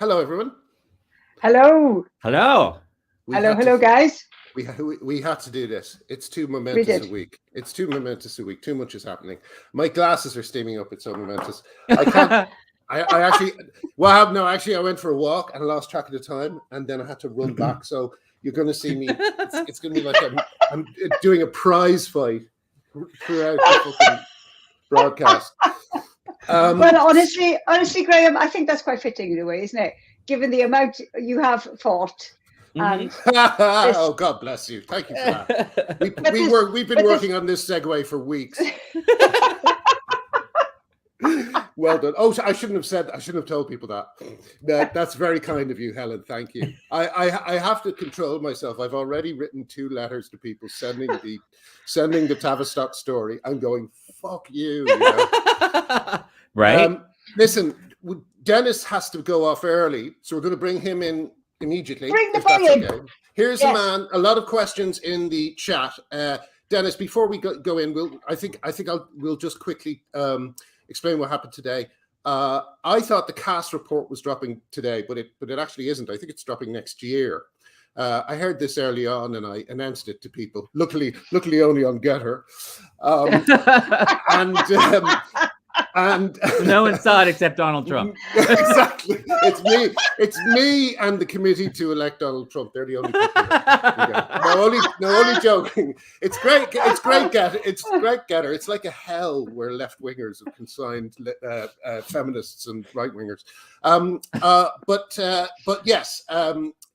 Hello, everyone. Hello. Hello. Hello, guys. We had to do this. It's too momentous a week. It's too momentous a week. Too much is happening. My glasses are steaming up. It's so momentous. I can't. I actually. Well, no, actually, I went for a walk and I lost track of the time, and then I had to run back. So you're going to see me. It's going to be like I'm doing a prize fight throughout the fucking broadcast. Well, honestly, Graham, I think that's quite fitting in a way, isn't it? Given the amount you have fought. Oh, God bless you. Thank you for that. We've been working on this segue for weeks. Well done. Oh, I shouldn't have told people that. That's very kind of you, Helen. Thank you. I have to control myself. I've already written 2 letters to people sending the Tavistock story. I'm going, fuck you. Right. Listen, Dennis has to go off early, so we're going to bring him in immediately. Bring the boy in. Okay. Here's a man. A lot of questions in the chat. Dennis, before we go in, we'll just quickly explain what happened today. I thought the cast report was dropping today, but it actually isn't. I think it's dropping next year. I heard this early on, and I announced it to people. Luckily only on Getter. And no one saw it except Donald Trump. Exactly. It's me and the committee to elect Donald Trump. They're the only people. No, only joking. It's great. It's great Getter. It's like a hell where left-wingers have consigned feminists and right-wingers. But yes,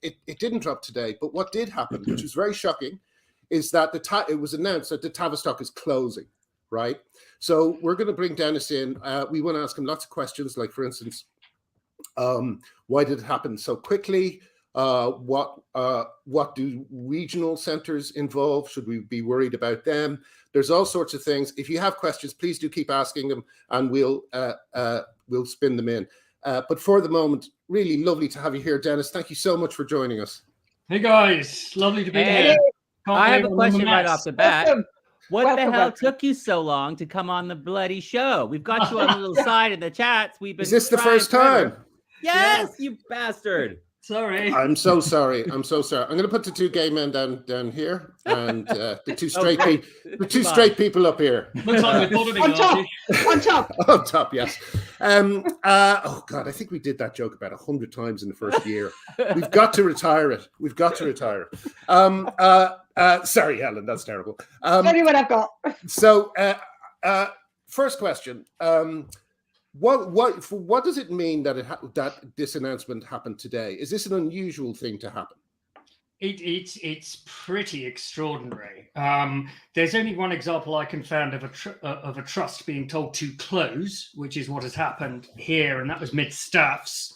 it didn't drop today. But what did happen, which was very shocking, is that it was announced that the Tavistock is closing, right? So we're going to bring Dennis in. We want to ask him lots of questions, like, for instance, why did it happen so quickly? What do regional centres involve? Should we be worried about them? There's all sorts of things. If you have questions, please do keep asking them, and we'll spin them in. But for the moment, really lovely to have you here, Dennis. Thank you so much for joining us. Hey guys, lovely to be here. I have a question right off the bat. What the hell took you so long to come on the bloody show? We've got you on the little side in the chats. We've been. Is this the first time? Yes, you bastard. Sorry. I'm so sorry. I'm going to put the 2 gay men down here, and the 2 straight people up here. Looks like we're on top. On top, yes. Oh God, I think we did that joke about 100 times in the first year. We've got to retire it. Sorry, Helen, that's terrible. Only what I've got. So, first question. What does it mean that this announcement happened today? Is this an unusual thing to happen? It's pretty extraordinary. There's only one example I can find of a trust being told to close, which is what has happened here, and that was Mid-Staffs,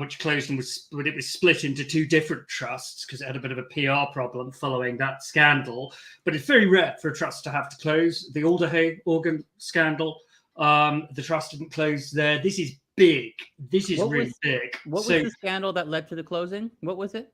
which closed and it was split into 2 different trusts because it had a bit of a PR problem following that scandal. But it's very rare for a trust to have to close. The Alderhay organ scandal. The trust didn't close there. This is big. This is really big. What was the scandal that led to the closing? What was it?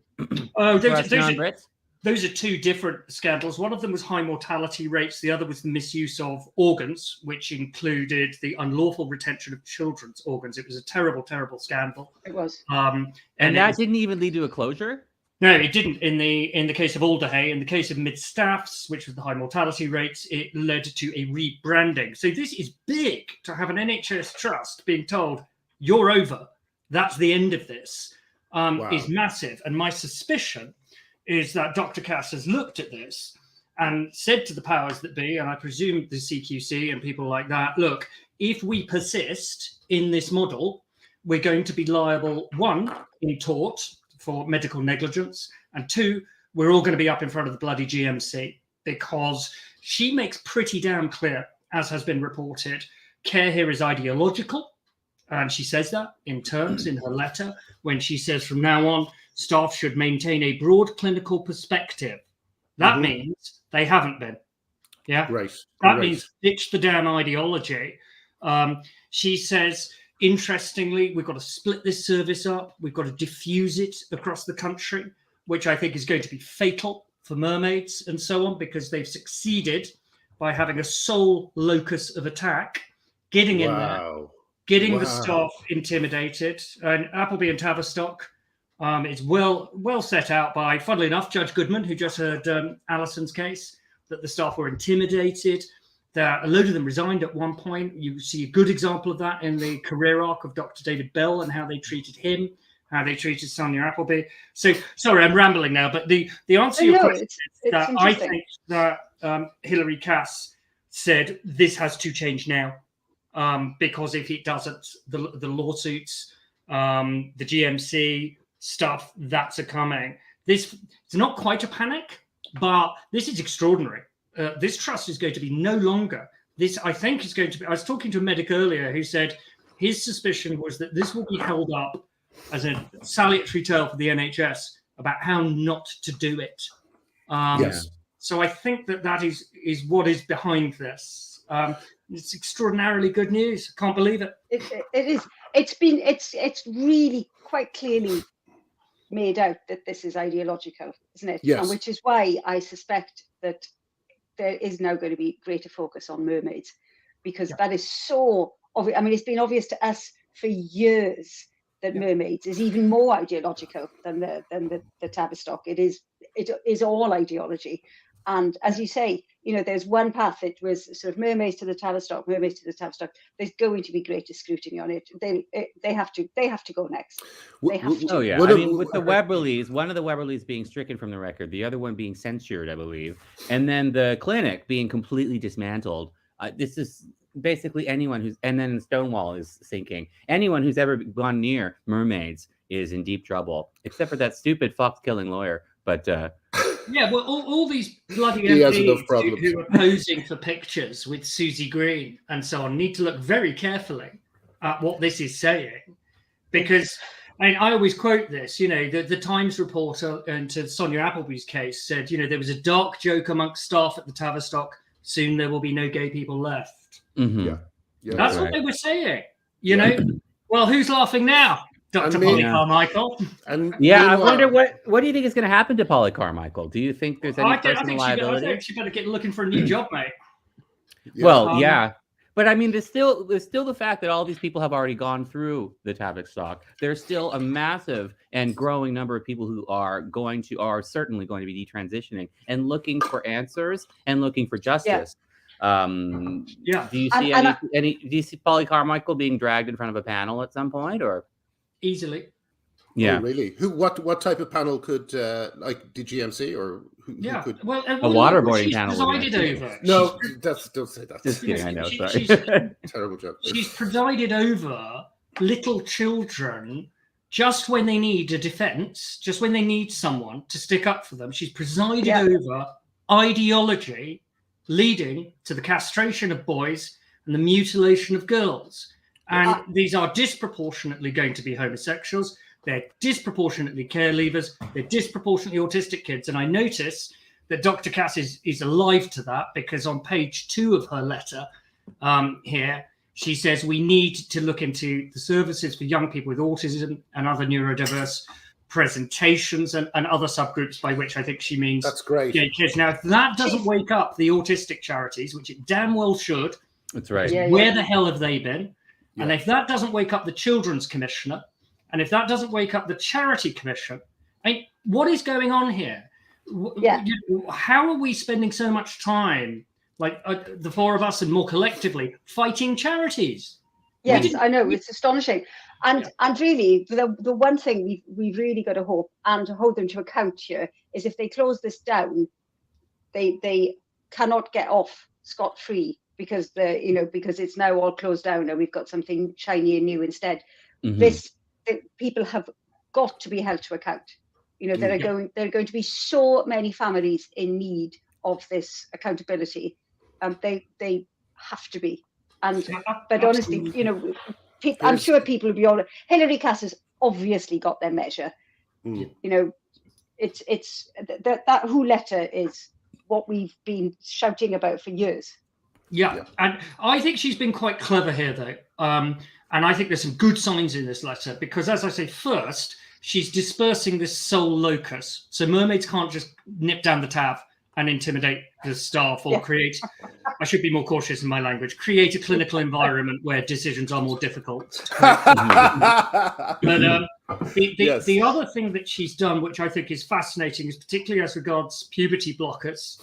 Those are 2 different scandals. One of them was high mortality rates. The other was the misuse of organs, which included the unlawful retention of children's organs. It was a terrible, terrible scandal. It was. And that didn't even lead to a closure? No, it didn't. In the case of Alderhay, in the case of Mid-Staffs, which was the high mortality rates, it led to a rebranding. So this is big to have an NHS trust being told, you're over. That's the end of this. Wow. Is massive. And my suspicion is that Dr. Cass has looked at this and said to the powers that be, and I presume the CQC and people like that, look, if we persist in this model, we're going to be liable, 1, in tort, for medical negligence, and 2, we're all going to be up in front of the bloody GMC, because she makes pretty damn clear, as has been reported, care here is ideological, and she says that in terms in her letter when she says from now on staff should maintain a broad clinical perspective. That means they haven't been. Yeah, that means ditch the damn ideology. She says, interestingly, we've got to split this service up. We've got to diffuse it across the country, which I think is going to be fatal for mermaids and so on, because they've succeeded by having a sole locus of attack, getting in there getting the staff intimidated. And Appleby and Tavistock, it's well set out by, funnily enough, Judge Goodman, who just heard Alison's case, that the staff were intimidated. That a load of them resigned at one point. You see a good example of that in the career arc of Dr. David Bell and how they treated him, how they treated Sonia Appleby. So, sorry, I'm rambling now, but the answer to your question is that I think that Hilary Cass said this has to change now, because if it doesn't, the lawsuits, the GMC stuff that's a coming. It's not quite a panic, but this is extraordinary. This trust is going to be no longer. This, I think, is going to be. I was talking to a medic earlier who said his suspicion was that this will be held up as a salutary tale for the NHS about how not to do it. Yes. So I think that is what is behind this. It's extraordinarily good news. I can't believe it. It is. It's really quite clearly made out that this is ideological, isn't it? Yes. And which is why I suspect that there is now going to be greater focus on mermaids, because that is so obvious. I mean, it's been obvious to us for years that mermaids is even more ideological than the Tavistock. It is all ideology. And as you say, there's one path. It was sort of mermaids to the Tavistock. There's going to be greater scrutiny on it. They have to go next. They have to. Oh yeah. I mean, with the Webberleys, one of the Webberleys being stricken from the record, the other one being censured, I believe, and then the clinic being completely dismantled. This is basically anyone who's, and then Stonewall is sinking. Anyone who's ever gone near mermaids is in deep trouble, except for that stupid fox-killing lawyer. But yeah, well, all these bloody MPs who are posing for pictures with Susie Green and so on need to look very carefully at what this is saying, because I always quote this. The Times reporter into Sonia Appleby's case said, there was a dark joke amongst staff at the Tavistock. Soon there will be no gay people left. mm-hmm. Yeah, that's what they were saying. Well, who's laughing now? Dr. Polly Carmichael. And I wonder what do you think is going to happen to Polly Carmichael? Do you think there's any personal liability? I think she better get looking for a new job, mate. Yeah. Well, but I mean, there's still the fact that all these people have already gone through the Tavistock. There's still a massive and growing number of people who are certainly going to be detransitioning and looking for answers and looking for justice. Do you see do you see Polly Carmichael being dragged in front of a panel at some point, or? Easily. Yeah. Oh, really? What type of panel could like the GMC or who could? Well, a waterboarding panel. Presided over. No, don't say that. Just kidding. I know. Sorry. Terrible joke. She's presided over little children just when they need a defense, just when they need someone to stick up for them. She's presided over ideology leading to the castration of boys and the mutilation of girls. And these are disproportionately going to be homosexuals. They're disproportionately care leavers. They're disproportionately autistic kids. And I notice that Dr. Cass is alive to that, because on page 2 of her letter here, she says we need to look into the services for young people with autism and other neurodiverse presentations and other subgroups, by which I think she means that's great. Gay kids. Now, if that doesn't wake up the autistic charities, which it damn well should, that's right. Where the hell have they been? And if that doesn't wake up the Children's Commissioner, and if that doesn't wake up the Charity Commission, what is going on here? How are we spending so much time, like the four of us and more collectively, fighting charities? Yes, I know. It's astonishing. And really, the one thing we've really got to hope and to hold them to account here is if they close this down, they cannot get off scot-free. Because because it's now all closed down and we've got something shiny and new instead. Mm-hmm. People have got to be held to account. There are going to be so many families in need of this accountability. They have to be. But honestly, I'm sure people will be all. Hilary Cass has obviously got their measure. Mm. It's that Who letter is what we've been shouting about for years. Yeah, and I think she's been quite clever here, though. And I think there's some good signs in this letter, because, as I say, first, she's dispersing this sole locus. So mermaids can't just nip down the Tav and intimidate the staff, or create, I should be more cautious in my language, create a clinical environment where decisions are more difficult. But the other thing that she's done, which I think is fascinating, is particularly as regards puberty blockers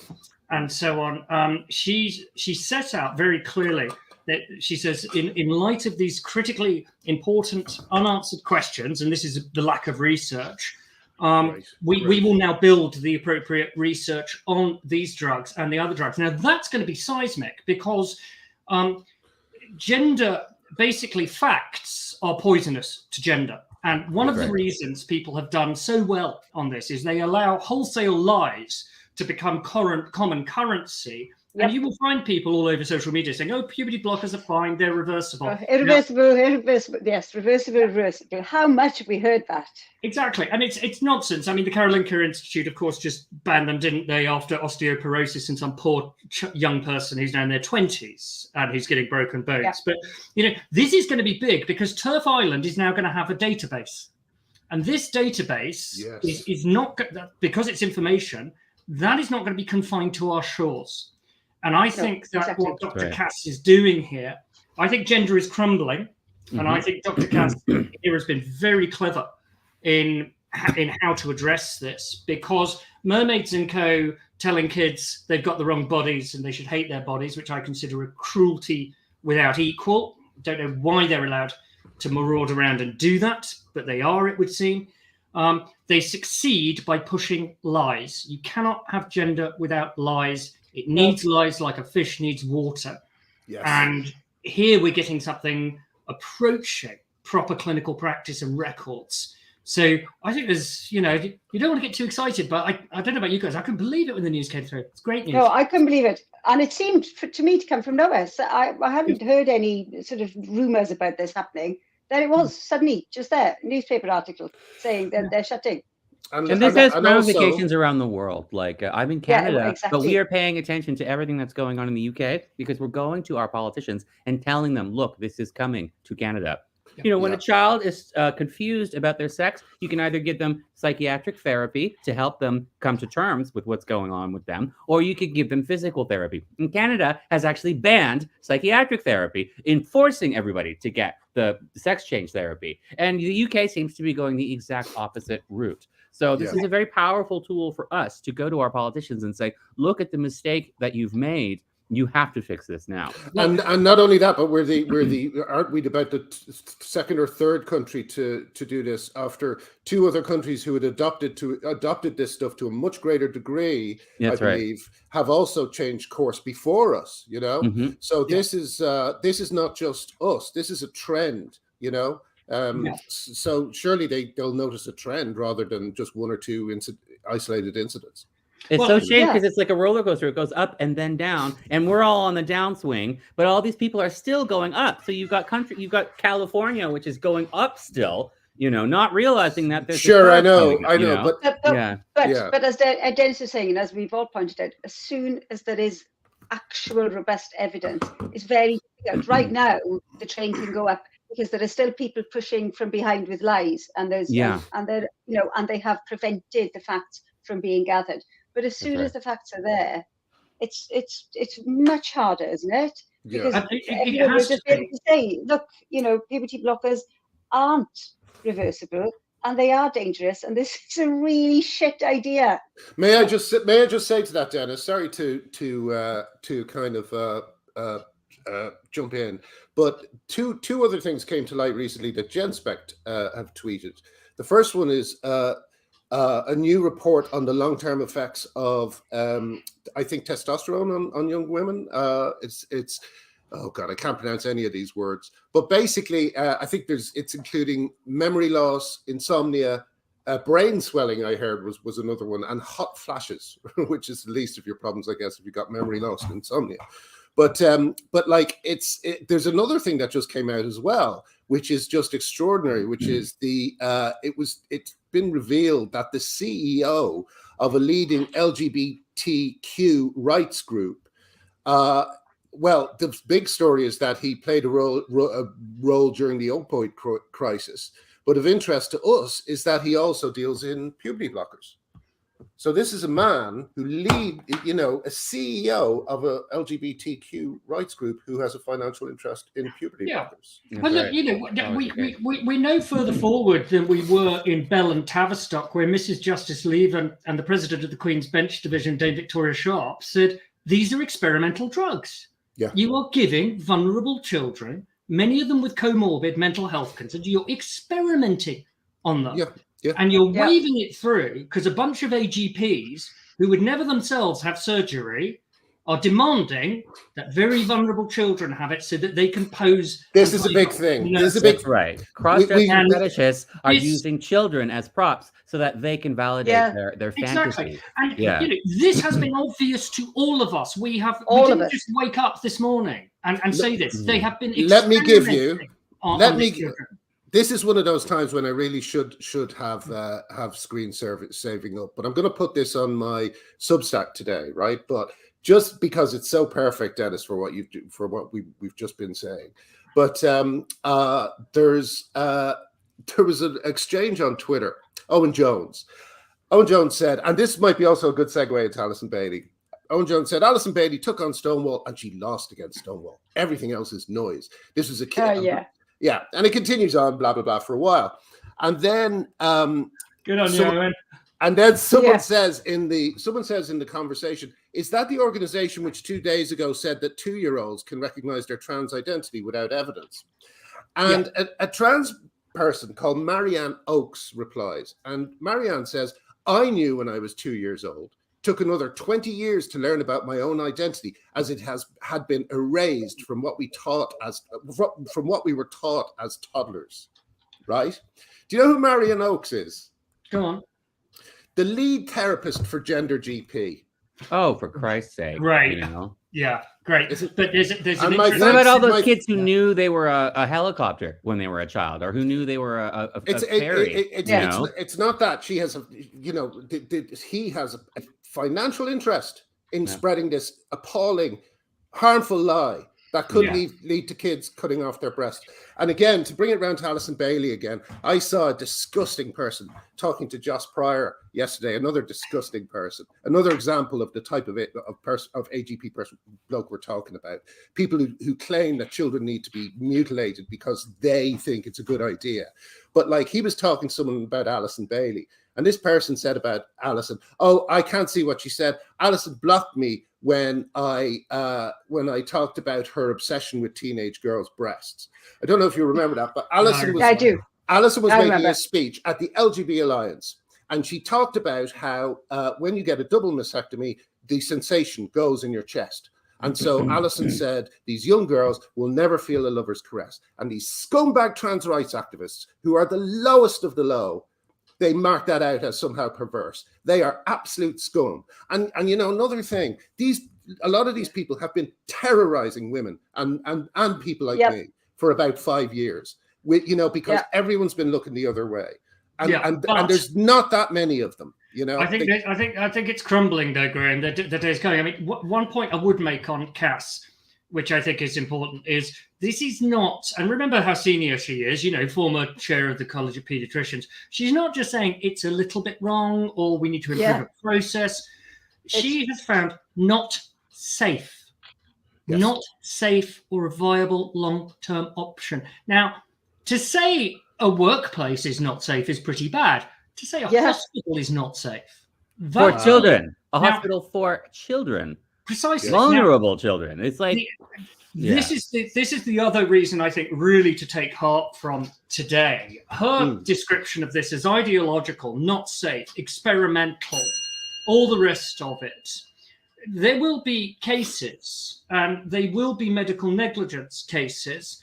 and so on, she set out very clearly that she says, in light of these critically important unanswered questions, and this is the lack of research, we will now build the appropriate research on these drugs and the other drugs. Now, that's going to be seismic, because gender, basically facts are poisonous to gender. And one of the reasons people have done so well on this is they allow wholesale lies to become common currency. Yep. And you will find people all over social media saying, "Oh, puberty blockers are fine; they're reversible." Irreversible. Yes, reversible. How much have we heard that? Exactly, and it's nonsense. I mean, the Karolinska Institute, of course, just banned them, didn't they, after osteoporosis in some poor young person who's now in their 20s and who's getting broken bones. Yep. But this is going to be big, because Turf Island is now going to have a database, and this database is not, because it's information, that is not going to be confined to our shores. And I think that what Dr. Cass is doing here, I think gender is crumbling. And I think Dr. Cass here has been very clever in how to address this, because Mermaids and Co. telling kids they've got the wrong bodies and they should hate their bodies, which I consider a cruelty without equal. Don't know why they're allowed to maraud around and do that, but they are, it would seem. They succeed by pushing lies. You cannot have gender without lies. It needs lies like a fish needs water. Yes. And here we're getting something approaching proper clinical practice and records. So I think there's, you don't want to get too excited, but I don't know about you guys. I couldn't believe it when the news came through. It's great news. No, I couldn't believe it. And it seemed to me to come from nowhere. So I hadn't heard any sort of rumours about this happening. Then it was suddenly just there, newspaper article saying that they're shutting. And this has ramifications around the world. Like I'm in Canada, but we are paying attention to everything that's going on in the UK, because we're going to our politicians and telling them, look, this is coming to Canada. When a child is confused about their sex, you can either give them psychiatric therapy to help them come to terms with what's going on with them, or you could give them physical therapy. And Canada has actually banned psychiatric therapy, enforcing everybody to get the sex change therapy. And the UK seems to be going the exact opposite route. So this is a very powerful tool for us to go to our politicians and say, look at the mistake that you've made. You have to fix this now. And not only that, but we're aren't we about the second or third country to do this, after two other countries who had adopted this stuff to a much greater degree, I believe, have also changed course before us, So this is not just us. This is a trend, So surely they'll notice a trend rather than just one or two isolated incidents. It's so shame, because it's like a roller coaster. It goes up and then down, and we're all on the downswing, but all these people are still going up. So you've got California, which is going up still, not realizing that there's I know, but as Dennis is saying, and as we've all pointed out, as soon as there is actual robust evidence, it's very difficult. Right now, the train can go up because there are still people pushing from behind with lies, and there's and they have prevented the facts from being gathered. But as soon as the facts are there, it's much harder, isn't it? Because everyone will just be able to say, look, puberty blockers aren't reversible and they are dangerous, and this is a really shit idea. May I just say to that, Dennis? Sorry to kind of jump in, but two other things came to light recently that Genspect have tweeted. The first one is a new report on the long-term effects of, I think, testosterone on young women. It's oh God, I can't pronounce any of these words. But basically, I think it's including memory loss, insomnia, brain swelling, I heard was another one, and hot flashes, which is the least of your problems, I guess, if you got memory loss and insomnia. But like there's another thing that just came out as well, which is just extraordinary, which is it's been revealed that the CEO of a leading LGBTQ rights group, well, the big story is that he played a role during the opioid crisis. But of interest to us is that he also deals in puberty blockers. So this is a man who a CEO of a LGBTQ rights group who has a financial interest in puberty blockers. Well, look, we know further forward than we were in Bell and Tavistock, where Mrs. Justice Lever and the president of the Queen's Bench Division, Dame Victoria Sharp, said these are experimental drugs. Yeah. You are giving vulnerable children, many of them with comorbid mental health concerns, you're experimenting on them. Yeah. Yeah. And you're waving it through because a bunch of AGPs who would never themselves have surgery are demanding that very vulnerable children have it so that they can pose. This is a big thing. This is a big right. Cross-dressing fetishists are using children as props so that they can validate their fantasy. And this has been obvious to all of us. We didn't just wake up this morning and say this. They have been. This is one of those times when I really should have screen saving up, but I'm going to put this on my Substack today, right? But just because it's so perfect, Dennis, for what we've just been saying. But there was an exchange on Twitter. Owen Jones said, and this might be also a good segue into Alison Bailey. Owen Jones said, Alison Bailey took on Stonewall and she lost against Stonewall. Everything else is noise. This was a kid. Yeah, and it continues on, blah, blah, blah, for a while. And then good on you, Owen. And then someone says in the conversation, is that the organization which 2 days ago said that 2-year-olds can recognize their trans identity without evidence? And a trans person called Marianne Oakes replies, and Marianne says, I knew when I was 2 years old. Took another 20 years to learn about my own identity, as it had been erased from what we were taught as toddlers. Right? Do you know who Marianne Oakes is? Go on. The lead therapist for Gender GP. Oh, for Christ's sake! Right? Yeah, great. But there's an what about all those kids who knew they were a helicopter when they were a child, or who knew they were a fairy? It's not that she has he has a financial interest in spreading this appalling, harmful lie that could lead to kids cutting off their breast. And again, to bring it around to Alison Bailey again, I saw a disgusting person talking to Joss Pryor yesterday, another disgusting person, another example of the type of AGP person bloke we're talking about. People who claim that children need to be mutilated because they think it's a good idea. But like, he was talking to someone about Alison Bailey, and this person said about Alison, oh, I can't see what she said. Alison blocked me when I talked about her obsession with teenage girls' breasts. I don't know if you remember that, but Alison was making a speech at the LGBT Alliance, and she talked about how when you get a double mastectomy, the sensation goes in your chest. And so Alison said, these young girls will never feel a lover's caress. And these scumbag trans rights activists, who are the lowest of the low, they mark that out as somehow perverse. They are absolute scum. And another thing, a lot of these people have been terrorizing women and people like me for about 5 years, because everyone's been looking the other way. And there's not that many of them. I think it's crumbling though, Graham. The day's coming. I mean, one point I would make on Cass, which I think is important, is this is not, and remember how senior she is, former chair of the College of Paediatricians. She's not just saying it's a little bit wrong or we need to improve the process. She has found not safe or a viable long-term option. Now, to say a workplace is not safe is pretty bad. To say a hospital is not safe. For children. Hospital for children. Precisely. Vulnerable children. It's like this is the other reason I think really to take heart from today. Her description of this as ideological, not safe, experimental, all the rest of it. There will be cases, and they will be medical negligence cases,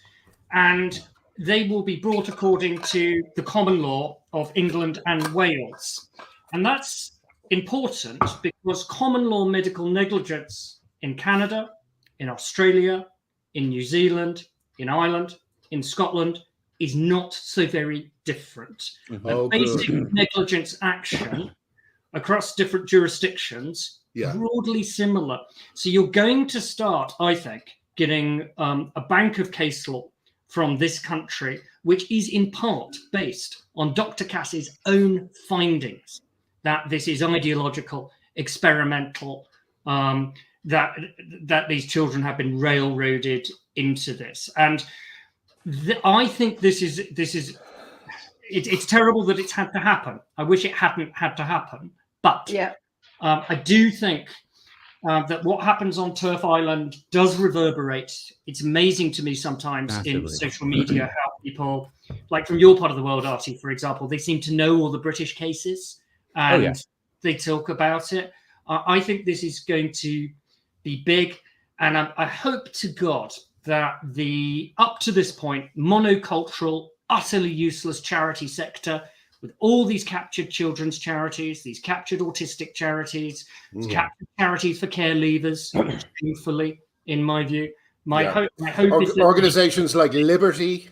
and they will be brought according to the common law of England and Wales. And that's important because common law medical negligence in Canada, in Australia, in New Zealand, in Ireland, in Scotland is not so very different. Basic negligence action across different jurisdictions broadly similar. So you're going to start, I think, getting a bank of case law from this country, which is in part based on Dr. Cass's own findings that this is ideological, experimental, that these children have been railroaded into this. And I think it's terrible that it's had to happen. I wish it hadn't had to happen. But I do think that what happens on Turf Island does reverberate. It's amazing to me sometimes in social media how people, like from your part of the world, Artie, for example, they seem to know all the British cases and they talk about it. I think this is going to be big. And I hope to God that the, up to this point, monocultural, utterly useless charity sector, with all these captured children's charities, these captured autistic charities, captured charities for care leavers, truthfully, in my view. My hope is organizations like Liberty,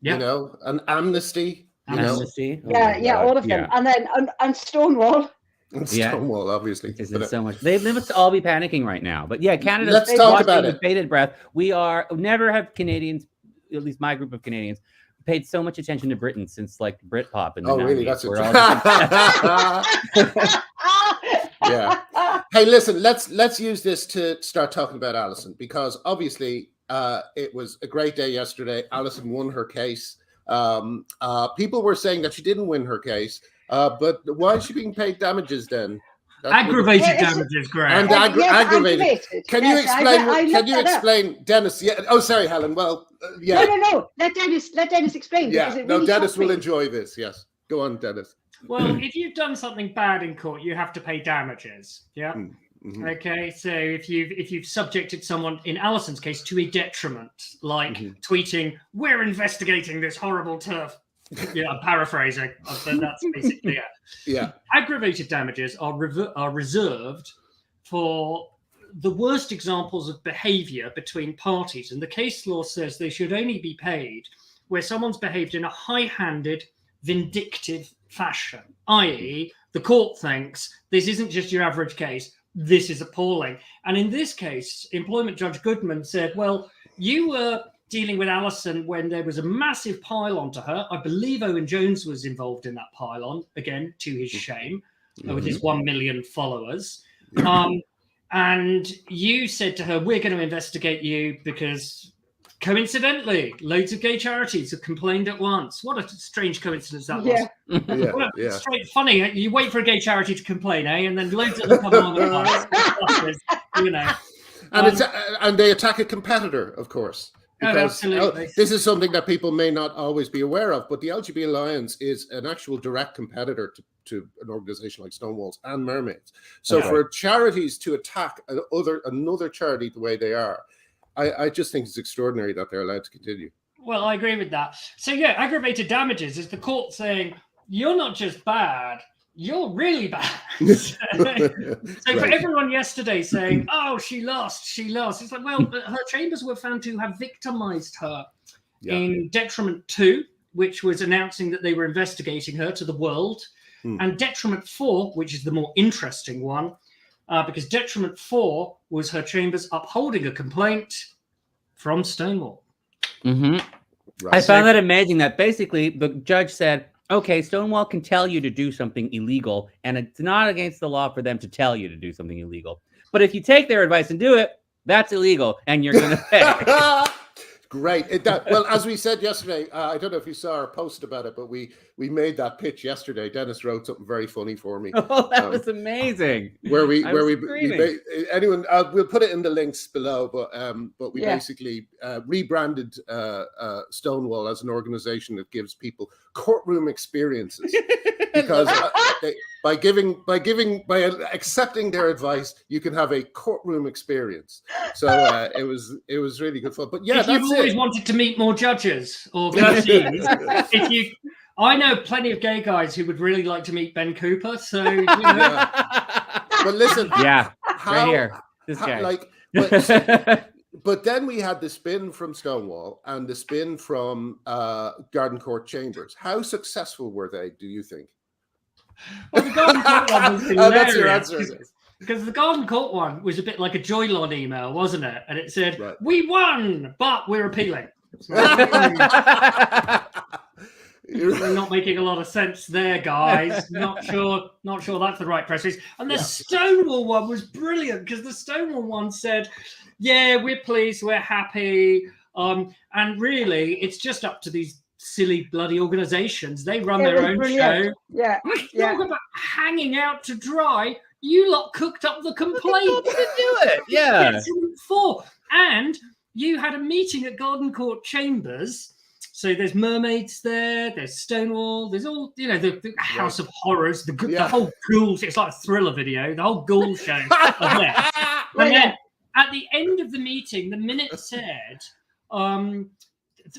you know, and Amnesty. Amnesty. All of them. And then and Stonewall. And Stonewall, obviously. Isn't so much. They must all be panicking right now. But yeah, Canada. Let's talk about it. With bated breath. Never have Canadians, at least my group of Canadians, paid so much attention to Britain since like Britpop in the 90s. Really? That's yeah. Hey, listen, let's use this to start talking about Alison, because obviously it was a great day yesterday. Alison won her case. People were saying that she didn't win her case, but why is she being paid damages then? Aggravated damages, Graham. And aggravated. Can you explain? Can you explain, Dennis? Yeah. Oh, sorry, Helen. Well, yeah. No. Let Dennis explain. Yeah. Really Dennis will enjoy this. Yes. Go on, Dennis. Well, if you've done something bad in court, you have to pay damages. Yeah. Mm-hmm. Okay. So if you've subjected someone, in Alison's case, to a detriment, like tweeting, "We're investigating this horrible turf." Yeah, I'm paraphrasing. That's basically it. Yeah. Aggravated damages are reserved for the worst examples of behavior between parties. And the case law says they should only be paid where someone's behaved in a high-handed, vindictive fashion, i.e., the court thinks this isn't just your average case, this is appalling. And in this case, Employment Judge Goodman said, well, you were dealing with Alison when there was a massive pile-on to her. I believe Owen Jones was involved in that pile-on, again, to his shame, with his 1 million followers. And you said to her, we're going to investigate you because, coincidentally, loads of gay charities have complained at once. What a strange coincidence that was. Straight funny. You wait for a gay charity to complain, and then loads of them come on at once. You know. And they attack a competitor, of course. Because this is something that people may not always be aware of, but the LGBT Alliance is an actual direct competitor to an organization like Stonewalls and Mermaids. So for charities to attack another charity the way they are, I just think it's extraordinary that they're allowed to continue. Well, I agree with that. So yeah, aggravated damages is the court saying, you're not just bad, you're really bad. So for everyone yesterday saying, oh, she lost. It's like, well, her chambers were found to have victimized her in Detriment 2, which was announcing that they were investigating her to the world, and Detriment 4, which is the more interesting one, because Detriment 4 was her chambers upholding a complaint from Stonewall. Right. I found that amazing that basically the judge said, okay, Stonewall can tell you to do something illegal, and it's not against the law for them to tell you to do something illegal. But if you take their advice and do it, that's illegal, and you're going to pay. Great. Well, as we said yesterday, I don't know if you saw our post about it, but we made that pitch yesterday. Dennis wrote something very funny for me. Oh, that was amazing. Where we anyone we'll put it in the links below, but we basically rebranded Stonewall as an organization that gives people courtroom experiences because by accepting their advice, you can have a courtroom experience. So it was really good fun. But yeah, if you've always wanted to meet more judges or VCs, I know plenty of gay guys who would really like to meet Ben Cooper. So, you know. But listen, right here, this guy. But then we had the spin from Stonewall and the spin from Garden Court Chambers. How successful were they, do you think? Well, the Garden Court one was hilarious. That's your answer. Because the Garden Court one was a bit like a Joylon email, wasn't it? And it said, we won, but we're appealing. You're not making a lot of sense there, guys. Not sure that's the right press release. And the Stonewall one was brilliant because the Stonewall one said, "Yeah, we're pleased, we're happy." And really, it's just up to these silly bloody organisations. They run their own show. Yeah. Talk about hanging out to dry. You lot cooked up the complaint to do it. Yeah. And you had a meeting at Garden Court Chambers. So there's mermaids there, there's Stonewall, there's all, the House of Horrors, the whole ghouls. It's like a thriller video, the whole ghoul show. And then at the end of the meeting, the minute said,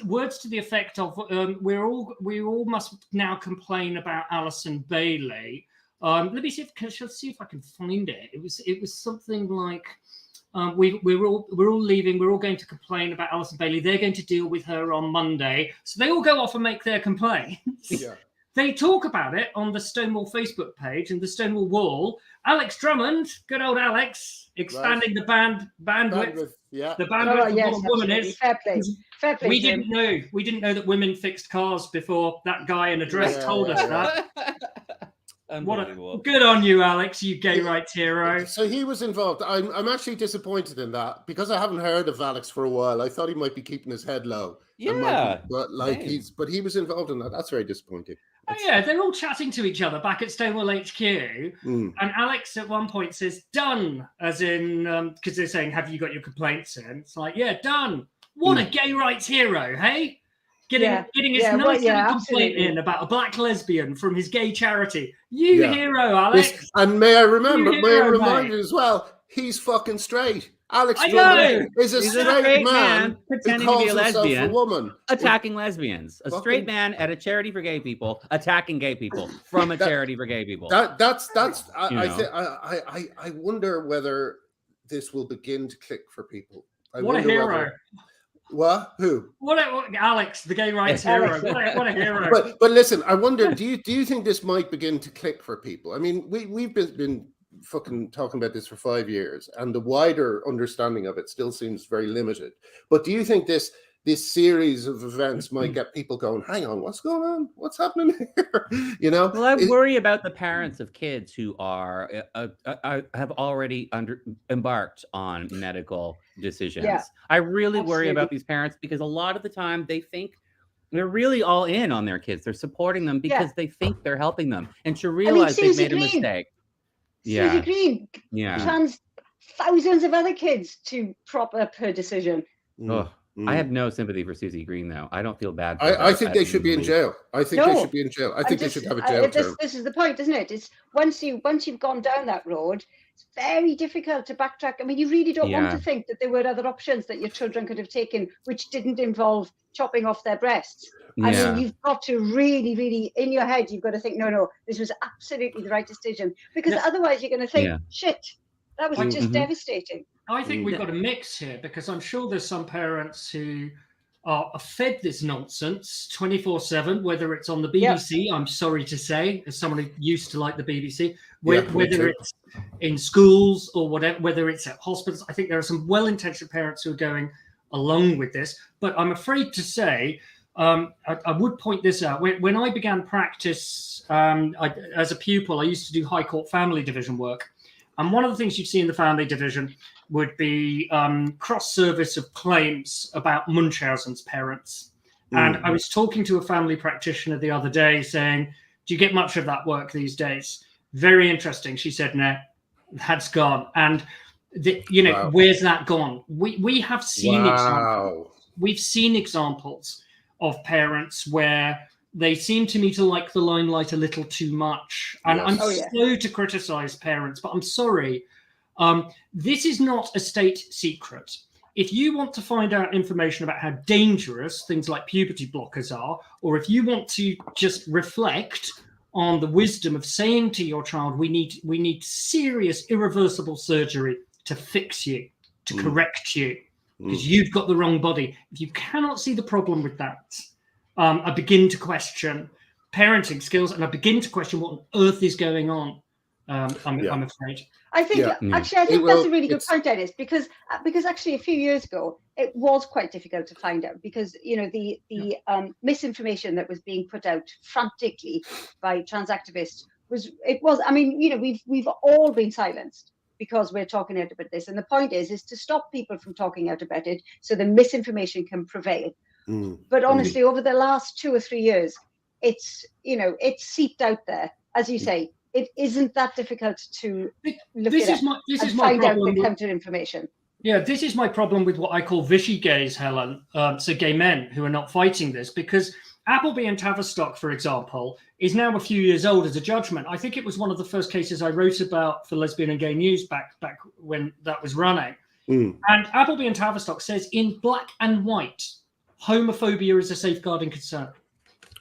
words to the effect of, we all must now complain about Alison Bailey. Let me see if I can find it. It was something like, we're all leaving. We're all going to complain about Alison Bailey. They're going to deal with her on Monday. So they all go off and make their complaints. Yeah. They talk about it on the Stonewall Facebook page and the Stonewall wall. Alex Drummond, good old Alex, expanding the bandwidth. Yeah. The bandwidth of what a woman is. Fair play. Fair play. We didn't know that women fixed cars before that guy in a dress told us that. Good on you, Alex, you gay rights hero. So he was involved. I'm actually disappointed in that because I haven't heard of Alex for a while. I thought he might be keeping his head low. Yeah, but he was involved in that. That's very disappointing. Oh yeah, they're all chatting to each other back at Stonewall HQ, and Alex at one point says "done," as in because they're saying, "Have you got your complaints in?" It's like, "Yeah, done." What a gay rights hero, hey? Getting his nice little complaint in about a black lesbian from his gay charity. You hero, Alex. Yes. And may I remind you as well, he's fucking straight. Alex Drummond is a straight man pretending to be a lesbian, a woman, attacking lesbians. A straight man at a charity for gay people, attacking gay people from a charity for gay people. I wonder whether this will begin to click for people. What a hero. What? Who? What Alex, the gay rights hero. What a hero. But listen, I wonder, do you think this might begin to click for people? I mean, we've been fucking talking about this for 5 years, and the wider understanding of it still seems very limited. But do you think this series of events might get people going, hang on, what's going on? What's happening here? Well, I worry about the parents of kids who have already embarked on medical decisions. Yeah, I really worry about these parents because a lot of the time they think they're really all in on their kids. They're supporting them because they think they're helping them. And to realize they've made a mistake. Susie Green trans thousands of other kids to prop up her decision. I have no sympathy for Susie Green, though. I don't feel bad for her. I think they should be in jail. I think they should be in jail. I think they should have a jail term. This is the point, isn't it? It's once you've gone down that road, it's very difficult to backtrack. I mean, you really don't want to think that there were other options that your children could have taken, which didn't involve chopping off their breasts. I mean, you've got to really, really, in your head, you've got to think, no, this was absolutely the right decision. Because otherwise you're going to think, shit, that was just devastating. I think we've got a mix here because I'm sure there's some parents who are fed this nonsense 24/7, whether it's on the BBC, I'm sorry to say, as someone who used to like the BBC, whether it's in schools or whatever, whether it's at hospitals. I think there are some well-intentioned parents who are going along with this, but I'm afraid to say, I would point this out. When I began practice as a pupil, I used to do High Court Family Division work. And one of the things you'd see in the family division would be cross-service of claims about Munchausen's parents. And I was talking to a family practitioner the other day saying, do you get much of that work these days? Very interesting. She said, no, that's gone. And, where's that gone? We have seen examples. We've seen examples of parents where they seem to me to like the limelight a little too much. And I'm slow to criticize parents, but I'm sorry. This is not a state secret. If you want to find out information about how dangerous things like puberty blockers are, or if you want to just reflect on the wisdom of saying to your child, we need serious, irreversible surgery to fix you, to correct you, because you've got the wrong body. If you cannot see the problem with that, I begin to question parenting skills, and I begin to question what on earth is going on. I'm afraid. I think actually, I think that's a really good point, Dennis, because actually a few years ago it was quite difficult to find out, because the misinformation that was being put out frantically by trans activists was. I mean, we've all been silenced because we're talking out about this, and the point is to stop people from talking out about it so the misinformation can prevail. But honestly, over the last 2 or 3 years, it's seeped out there, as you say. It isn't that difficult to look at and find out the counter information. Yeah, this is my problem with what I call Vichy gays, Helen. So gay men who are not fighting this, because Appleby and Tavistock, for example, is now a few years old as a judgment. I think it was one of the first cases I wrote about for Lesbian and Gay News back when that was running. And Appleby and Tavistock says in black and white, homophobia is a safeguarding concern.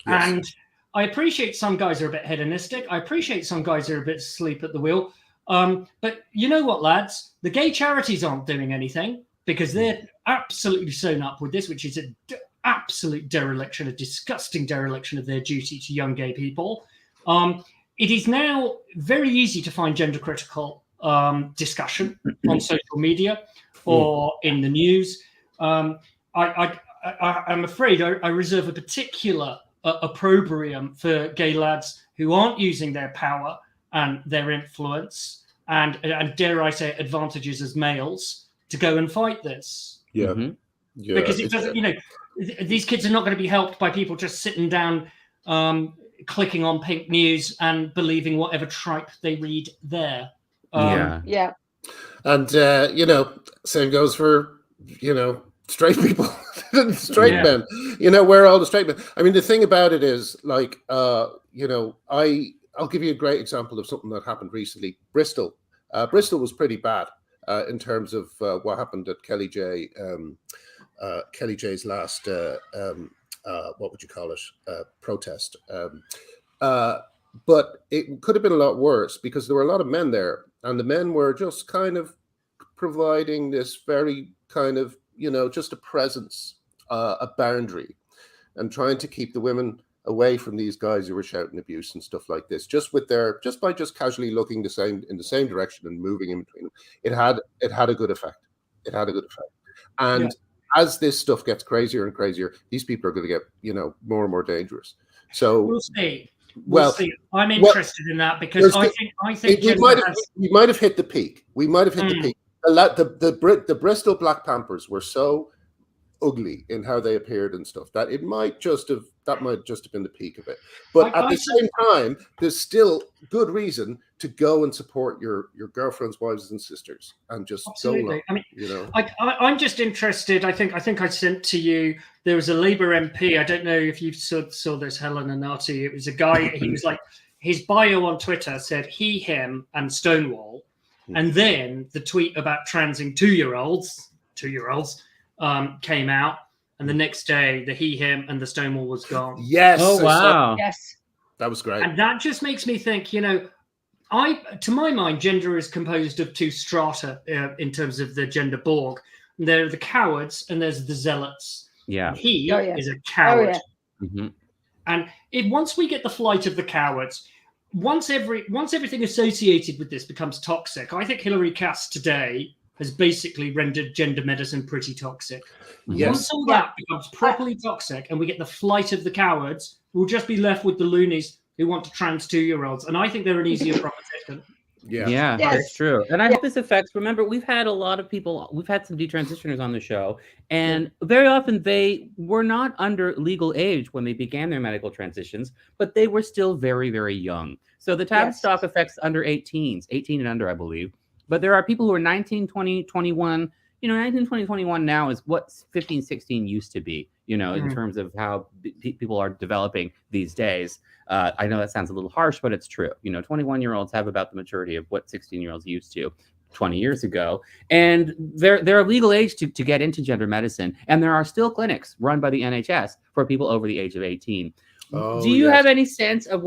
Yes. And I appreciate some guys are a bit hedonistic. I appreciate some guys are a bit asleep at the wheel. But you know what, lads? The gay charities aren't doing anything because they're absolutely sewn up with this, which is an absolute dereliction, a disgusting dereliction of their duty to young gay people. It is now very easy to find gender critical discussion on social media or in the news. I'm afraid I reserve a particular opprobrium for gay lads who aren't using their power and their influence and dare I say advantages as males to go and fight this. Yeah, because it doesn't. These kids are not going to be helped by people just sitting down, clicking on Pink News and believing whatever tripe they read there. Yeah. And same goes for straight people. Straight men, where are all the straight men? I mean, the thing about it is, like, I'll give you a great example of something that happened recently. Bristol was pretty bad in terms of what happened at Kelly J's last what would you call it, protest. But it could have been a lot worse because there were a lot of men there, and the men were just kind of providing this very kind of just a presence, a boundary, and trying to keep the women away from these guys who were shouting abuse and stuff like this, just by casually looking in the same direction and moving in between them. It had a good effect. And as this stuff gets crazier and crazier, these people are going to get more and more dangerous. So we'll see. We'll see. I'm interested in that because I think we might have hit the peak. We might have hit the peak. The Bristol Black Panthers were so ugly in how they appeared and stuff that might just have been the peak of it. But at the same time, there's still good reason to go and support your girlfriends, wives, and sisters, and just absolutely. I mean, I'm just interested. I think I sent to you. There was a Labour MP. I don't know if you saw this, Helen and Nati. It was a guy. He was like, his bio on Twitter said he, him, and Stonewall. And then the tweet about transing 2-year-olds came out, and the next day the he, him, and the Stonewall was gone. Yes. Oh wow. Yes. That was great. And that just makes me think. To my mind, gender is composed of 2 strata in terms of the gender Borg. There are the cowards and there's the zealots. Yeah. He is a coward. Oh, yeah. Mm-hmm. And once we get the flight of the cowards. Once everything associated with this becomes toxic, I think Hilary Cass today has basically rendered gender medicine pretty toxic. Yes. Once all that becomes properly toxic and we get the flight of the cowards, we'll just be left with the loonies who want to trans 2-year-olds. And I think they're an easier proposition. Yeah, that's true. And I hope this affects, remember, we've had a lot of people, we've had some detransitioners on the show, and very often they were not under legal age when they began their medical transitions, but they were still very, very young. So the Tavistock affects under 18s, 18 and under, I believe. But there are people who are 19, 20, 21. 19, 20, 21 now is what 15, 16 used to be, in terms of how people are developing these days. I know that sounds a little harsh, but it's true. 21-year-olds have about the maturity of what 16-year-olds used to 20 years ago. And they're of legal age to get into gender medicine. And there are still clinics run by the NHS for people over the age of 18. Do you have any sense of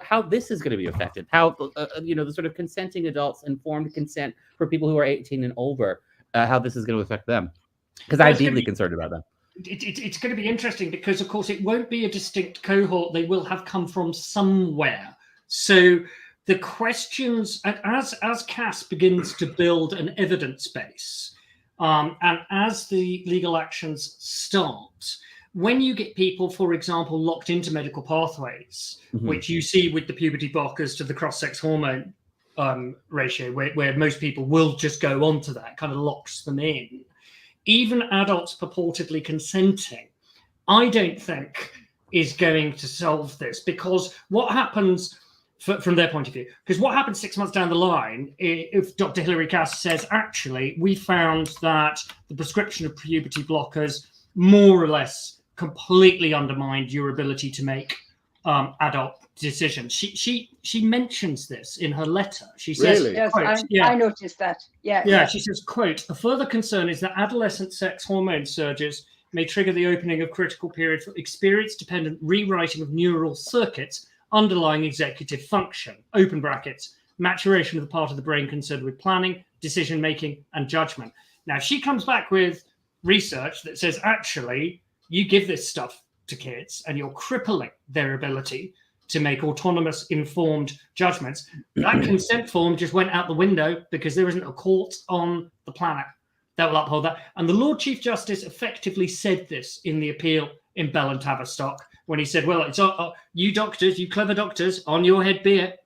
how this is going to be affected? How, the sort of consenting adults, informed consent for people who are 18 and over, how this is going to affect them? Because I'm deeply concerned about them. It's going to be interesting because, of course, it won't be a distinct cohort. They will have come from somewhere. So the questions, as CAS begins to build an evidence base, and as the legal actions start, when you get people, for example, locked into medical pathways, which you see with the puberty blockers to the cross-sex hormone ratio, where most people will just go on to that, kind of locks them in. Even adults purportedly consenting, I don't think is going to solve this, because what happens from their point of view, because what happens 6 months down the line, if Dr. Hilary Cass says, actually, we found that the prescription of puberty blockers more or less completely undermined your ability to make adult decisions. She mentions this in her letter. She says, Really? Yes, quote, I noticed that. Yeah. She says, quote, a further concern is that adolescent sex hormone surges may trigger the opening of critical period for experience-dependent rewriting of neural circuits underlying executive function, open brackets, maturation of the part of the brain concerned with planning, decision-making, and judgment. Now, she comes back with research that says, actually, you give this stuff to kids and you're crippling their ability to make autonomous, informed judgments. That consent form just went out the window because there isn't a court on the planet that will uphold that. And the Lord Chief Justice effectively said this in the appeal in Bell and Tavistock, when he said, well, it's you doctors, you clever doctors, on your head be it.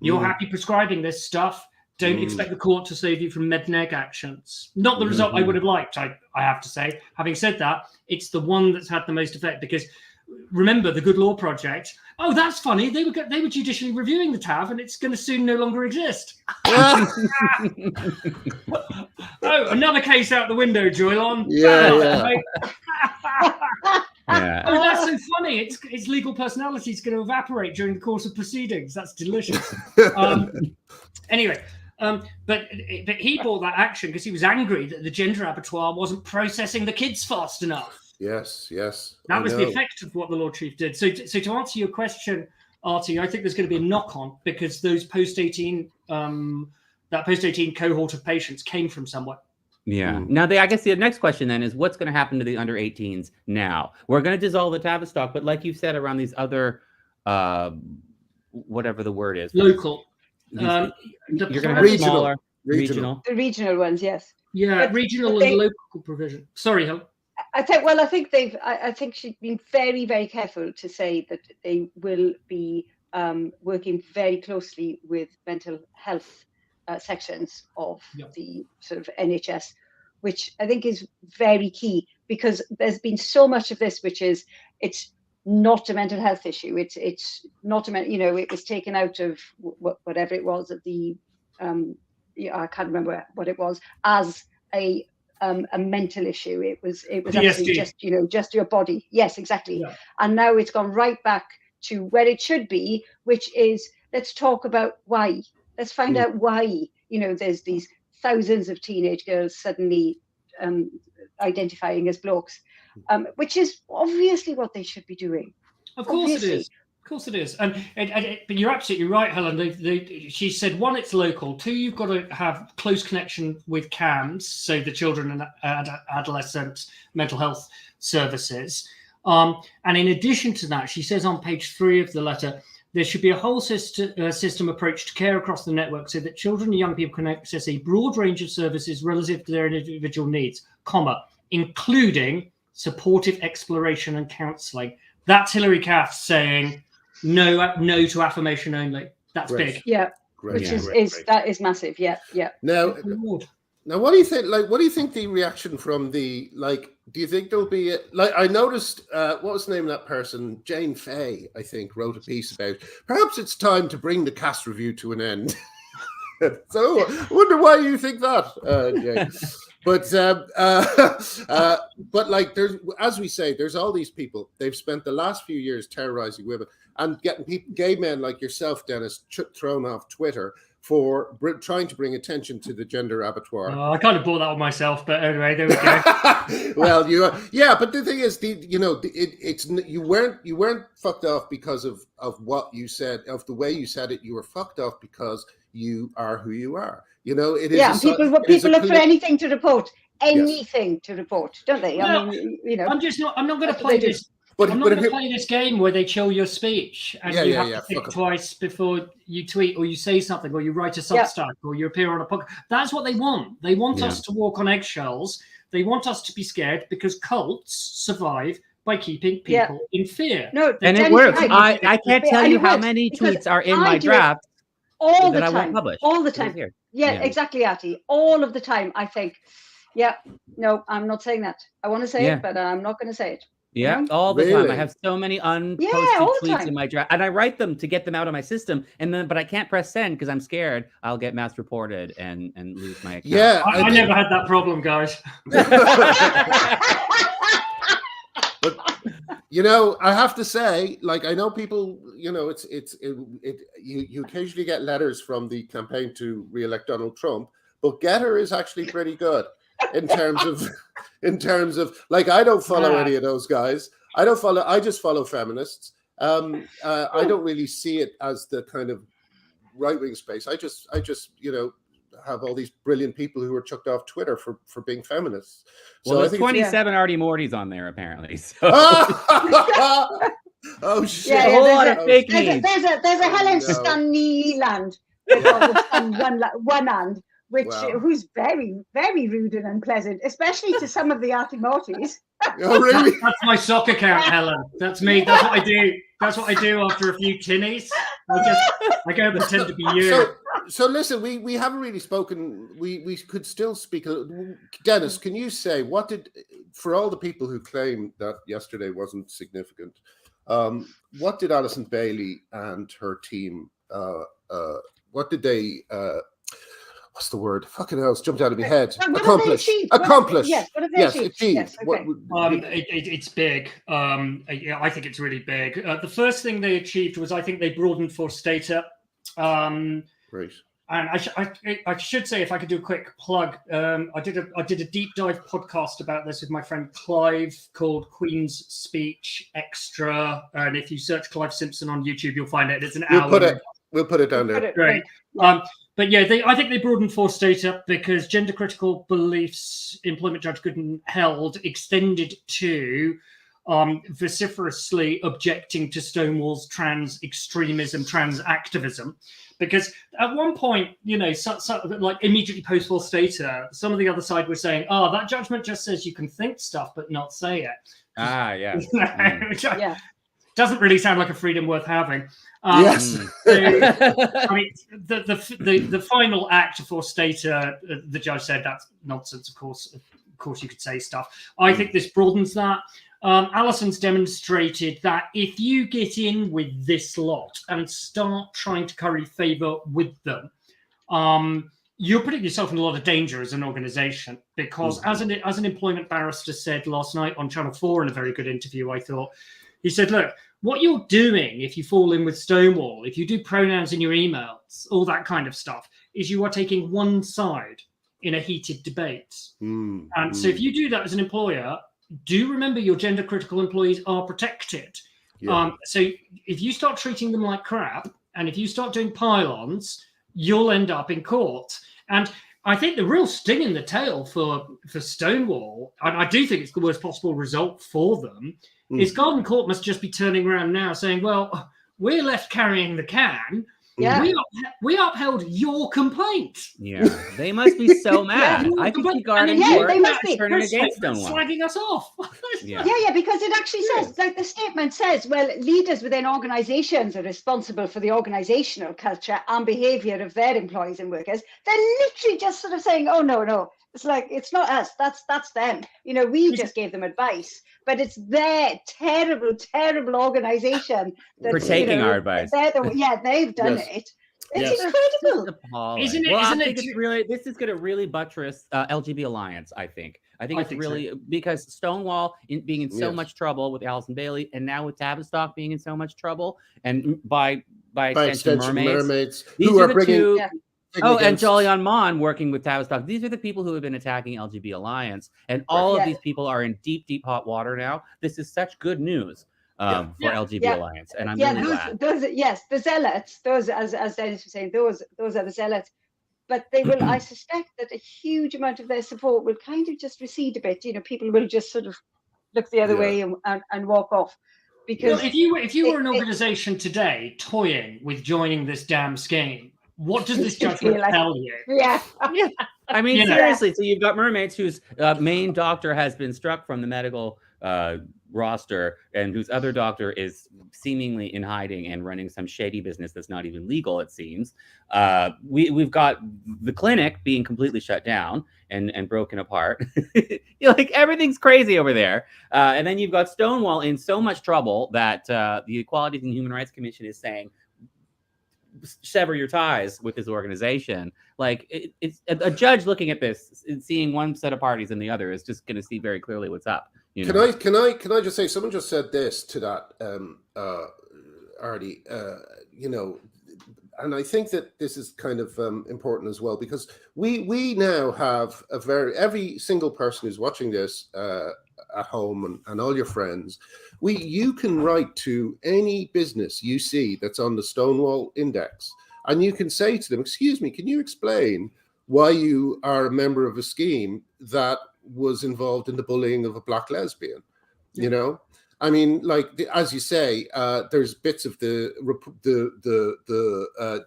You're happy prescribing this stuff. Don't expect the court to save you from med-neg actions. Not the result I would have liked, I have to say. Having said that, it's the one that's had the most effect, because remember the Good Law Project. Oh, that's funny. They were judicially reviewing the TAV, and it's going to soon no longer exist. Oh, another case out the window, Joylon. Yeah. Yeah. Oh, that's so funny. Its legal personality is going to evaporate during the course of proceedings. That's delicious. Anyway, but he brought that action because he was angry that the gender abattoir wasn't processing the kids fast enough. Yes. That was the effect of what the Lord Chief did. So to answer your question, Artie, I think there's going to be a knock-on, because those post-18, that post-18 cohort of patients came from somewhere. Yeah. Now, I guess the next question then is, what's going to happen to the under 18s now? We're going to dissolve the Tavistock, but like you said, around these other, whatever the word is, local. You're going to have Regional. smaller, regional. The regional ones, yes. Yeah, But regional they- and local provision. Sorry, Hel. I think she's been very, very careful to say that they will be working very closely with mental health sections of the sort of NHS, which I think is very key, because there's been so much of this, which is it's not a mental health issue. It's not it was taken out of whatever it was at the I can't remember what it was, as a mental issue. It was actually just your body. Yes, exactly. Yeah. And now it's gone right back to where it should be, which is, let's talk about why. Let's find out why, there's these thousands of teenage girls suddenly identifying as blokes, which is obviously what they should be doing. Of course it is. Of course it is. But you're absolutely right, Helen. She said, one, it's local. Two, you've got to have close connection with CAMS, so the children and adolescent mental health services. And in addition to that, she says on page 3 of the letter, there should be a whole system approach to care across the network, so that children and young people can access a broad range of services relative to their individual needs, including supportive exploration and counselling. That's Hilary Cass saying no to affirmation only. That's big. Yeah, that is massive. Yeah. Now, what do you think? What do you think the reaction from the Do you think there'll be I noticed what was the name of that person? Jane Fay, I think, wrote a piece about perhaps it's time to bring the Cass review to an end. So I wonder why you think that, Jane. But there's, as we say, there's all these people. They've spent the last few years terrorizing women and getting people, gay men like yourself, Dennis, thrown off Twitter for trying to bring attention to the gender abattoir. I kind of bought that on myself, but anyway, there we go. Well, but the thing is, you weren't fucked off because of what you said, of the way you said it. You were fucked off because you are who you are. It is. Yeah, people look for anything to report. To report, don't they? Well, I'm not going to play this. I'm not going to play this game where they chill your speech and you have to think twice before you tweet or you say something or you write a Substack or you appear on a podcast. That's what they want. They want us to walk on eggshells. They want us to be scared because cults survive by keeping people in fear. No, and it works. I can't tell you how many tweets are in my draft all the that I won't time. publish. All the time. Yeah, exactly, Ati. All of the time, I think, no, I'm not saying that. I want to say it, but I'm not going to say it. Yeah, all the time. I have so many unposted tweets in my draft, and I write them to get them out of my system, but I can't press send because I'm scared I'll get mass reported and lose my account. Yeah, I never had that problem, guys. But I have to say, like, I know people, you occasionally get letters from the campaign to re-elect Donald Trump, but Getter is actually pretty good. In terms of like, I don't follow any of those guys. I just follow feminists. I don't really see it as the kind of right-wing space. I just have all these brilliant people who are chucked off Twitter for being feminists. Well, there's 27 Artie Mortys on there apparently. So. Oh shit! A whole lot of fake news. There's a Helen Stanleyland. One hand. Who's very, very rude and unpleasant, especially to some of the Artie Mortys. Oh, really? That's my sock account, Helen. That's me. That's what I do. That's what I do after a few tinnies. I go and pretend to be you. So listen, we haven't really spoken. We could still speak. Dennis, can you say for all the people who claim that yesterday wasn't significant, what did Alison Bailey and her team? What did they? What's the word? Fucking hell, it's jumped out of my head. Accomplish. Yes, what have they achieved? Yes, okay. It's big. I think it's really big. The first thing they achieved was, I think they broadened forced data. Great. And I should say, if I could do a quick plug, I did a deep dive podcast about this with my friend Clive called Queen's Speech Extra. And if you search Clive Simpson on YouTube, you'll find it. It's an hour. We'll put it down there. Great. But yeah, I think they broadened forced data because gender critical beliefs, employment judge Gooden held, extended to vociferously objecting to Stonewall's trans extremism, trans activism. Because at one point, like immediately post forced data, some of the other side were saying, "Oh, that judgment just says you can think stuff but not say it." Which doesn't really sound like a freedom worth having. Yes. So, I mean, the final act of forced data, the judge said that's nonsense. Of course, you could say stuff. I think this broadens that. Alison's demonstrated that if you get in with this lot and start trying to curry favor with them, you're putting yourself in a lot of danger as an organization. Because as an employment barrister said last night on Channel 4 in a very good interview, I thought, he said, look, what you're doing if you fall in with Stonewall, if you do pronouns in your emails, all that kind of stuff, is you are taking one side in a heated debate. So if you do that as an employer, do remember your gender critical employees are protected. So if you start treating them like crap, and if you start doing pile-ons, you'll end up in court. And I think the real sting in the tail for Stonewall, and I do think it's the worst possible result for them, is Garden Court must just be turning around now saying, well, we're left carrying the can. Yeah. We upheld your complaint. Yeah, they must be so mad. I think the Garden Court is turning against them. Slagging us off. Yeah, because it actually says, like the statement says, well, leaders within organizations are responsible for the organizational culture and behavior of their employees and workers. They're literally just sort of saying, oh, no. It's like, it's not us, that's them. We just gave them advice, but it's their terrible, terrible organization for taking our advice. They've done it. It's incredible. Isn't it? Well, I think this is going to really buttress LGBT Alliance, I think. I think really so. Because Stonewall being in so much trouble with Alison Bailey, and now with Tavistock being in so much trouble, and by extension mermaids who are bringing... and Jolyon Mon working with Tavistock. These are the people who have been attacking LGBT Alliance. And all of these people are in deep, deep hot water now. This is such good news for LGBT Alliance. And I'm really glad. The zealots, those, as Dennis was saying, those are the zealots. But they will, I suspect that a huge amount of their support will kind of just recede a bit. People will just sort of, look the other way and walk off. Because if you were an organisation today toying with joining this damn scheme, what does this judgment tell you? Yeah. I mean, seriously. So you've got mermaids whose main doctor has been struck from the medical roster, and whose other doctor is seemingly in hiding and running some shady business that's not even legal, it seems. We've got the clinic being completely shut down and broken apart. Like, everything's crazy over there. And then you've got Stonewall in so much trouble that the Equality and Human Rights Commission is saying, sever your ties with this organization. Like, it's a judge looking at this and seeing one set of parties and the other is just going to see very clearly what's up. Can I just say, someone just said this to that, Artie, and I think that this is kind of important as well, because we now have every single person who's watching this at home and all your friends, you can write to any business you see that's on the Stonewall Index, and you can say to them, excuse me, can you explain why you are a member of a scheme that was involved in the bullying of a black lesbian? You know, I mean, like, as you say, there's bits of the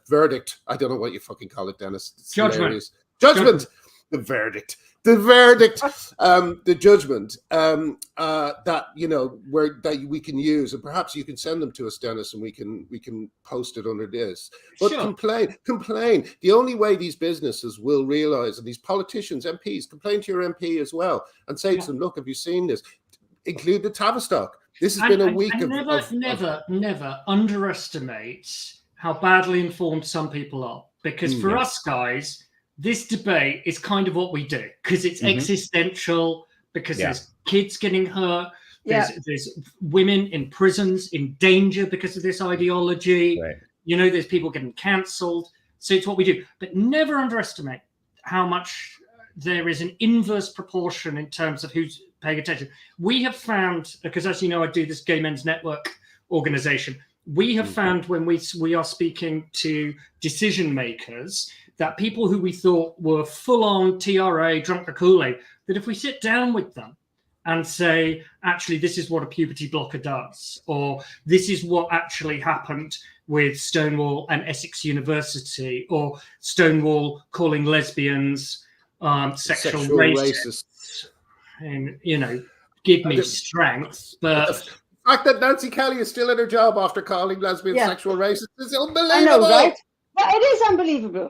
verdict. I don't know what you fucking call it, Dennis. It's Judgment. The verdict. The judgment that, you know, that we can use, and perhaps you can send them to us, Dennis, and we can post it under this. But sure. complain. The only way these businesses will realize, and these politicians, MPs, complain to your MP as well, and say to them, look, have you seen this? Include the Tavistock. This has been a week of never underestimate how badly informed some people are, because for us guys, this debate is kind of what we do, because it's existential, because there's kids getting hurt, there's women in prisons in danger because of this ideology, you know, there's people getting cancelled. So it's what we do. But never underestimate how much there is an inverse proportion in terms of who's paying attention. We have found, because as you know, I do this Gay Men's Network organization, we have found when we are speaking to decision makers, that people who we thought were full-on TRA, drunk the Kool-Aid, that if we sit down with them and say, actually, this is what a puberty blocker does, or this is what actually happened with Stonewall and Essex University, or Stonewall calling lesbians sexual racists, and, you know, give me strength. But the fact that Nancy Kelly is still in her job after calling lesbians sexual racists is unbelievable. I know, right? Well, it is unbelievable.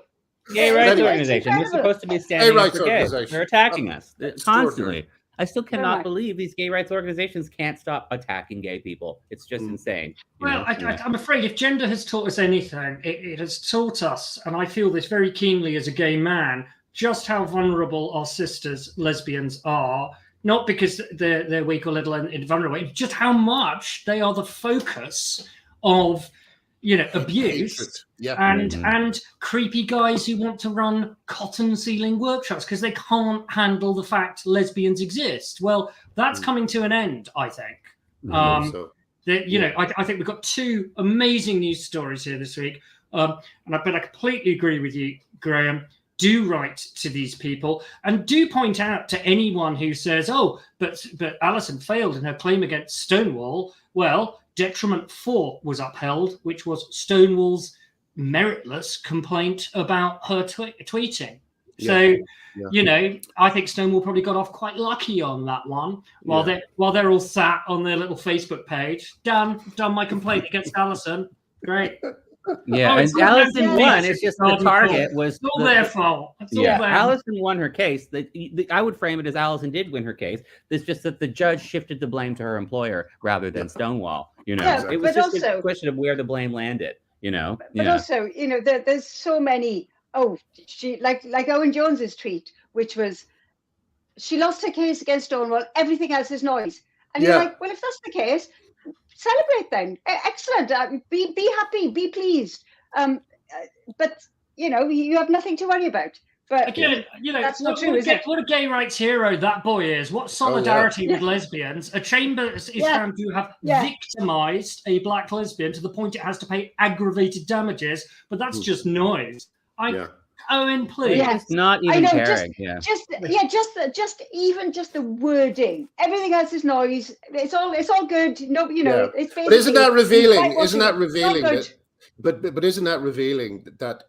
Gay rights organization. We're supposed to be standing up for gays. They're attacking us constantly. I still cannot believe these gay rights organizations can't stop attacking gay people. It's just insane. Well, I'm afraid if gender has taught us anything, it has taught us, and I feel this very keenly as a gay man, just how vulnerable our sisters, lesbians, are. Not because they're weak or little and vulnerable, just how much they are the focus of, you know, abuse and creepy guys who want to run cotton sealing workshops because they can't handle the fact lesbians exist. Well, that's coming to an end, I think. I think we've got two amazing news stories here this week. And I completely agree with you, Graham. Do write to these people and do point out to anyone who says, oh, but Alison failed in her claim against Stonewall. Well, Detriment 4 was upheld, which was Stonewall's meritless complaint about her tweeting. So, you know, I think Stonewall probably got off quite lucky on that one. While they're all sat on their little Facebook page, done my complaint against Alison. Great. Yeah, and Alison won. It's just the target was it's all their fault. Alison won her case. I would frame it as Alison did win her case. It's just that the judge shifted the blame to her employer rather than Stonewall. You know, it was just a question of where the blame landed. You know, but also, you know, there's so many. Oh, she like Owen Jones's tweet, which was, she lost her case against Stonewall. Everything else is noise. And you're like, well, if that's the case, celebrate then. Excellent. Be happy. Be pleased. But you know, you have nothing to worry about. But again, you know, that's not true. What a gay rights hero that boy is. What solidarity with lesbians. A chamber is found to have victimized a black lesbian to the point it has to pay aggravated damages. But that's just noise. I Owen, please. Yes. It's not I even know, caring. just the wording. Everything else is noise. It's all good. No, you know, it's basically. But isn't that revealing? Isn't Isn't that so revealing good. that? But isn't that revealing that